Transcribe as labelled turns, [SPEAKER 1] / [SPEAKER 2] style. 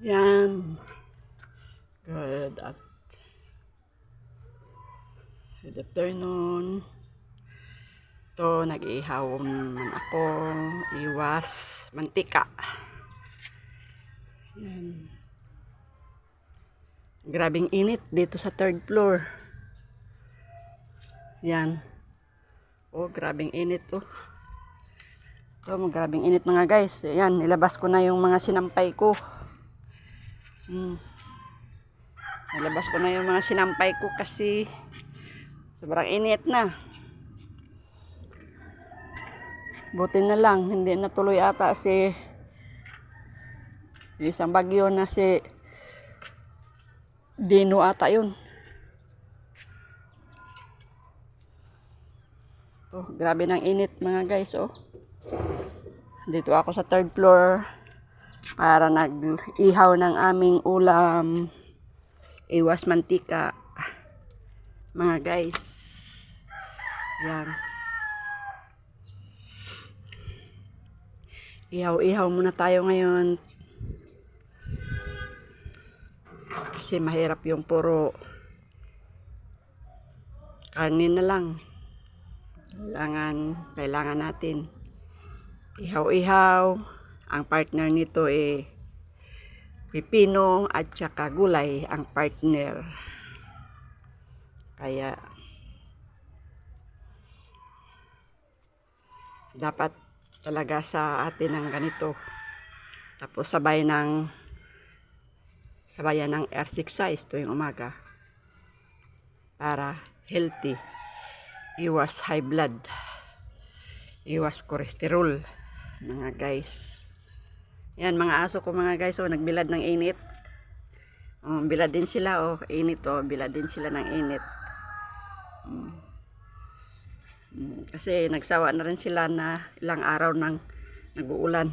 [SPEAKER 1] Yan. Good afternoon. Ito, nag-ihaw naman ako. Iwas mantika. Yan. Grabing init dito sa third floor. Yan. Oh, grabing init to. Ito, grabing init mga guys. Yan, nilabas ko na yung mga sinampay ko. Nilabas ko na yung mga sinampay ko kasi sobrang init na. Buti na lang, hindi natuloy ata si isang bagyo na si Dino ata yun. Oh, grabe ng init mga guys, oh. Dito ako sa third floor para nag-ihaw ng aming ulam. Iwas mantika. Mga guys. Yan. Ihaw-ihaw muna tayo ngayon. Kasi mahirap yung puro kanin na lang. Kailangan natin ihaw-ihaw. Ang partner nito pipino at saka gulay ang partner. Kaya dapat talaga sa atin ng ganito. Tapos sabayan ng exercise tuwing umaga para healthy. Iwas high blood. Iwas cholesterol. Mga guys. Yan, mga aso ko mga guys. Oh, nagbilad ng init. Oh, bilad din sila. Oh, init. Oh, bilad din sila ng init. Kasi nagsawa na rin sila na ilang araw nang nag-uulan.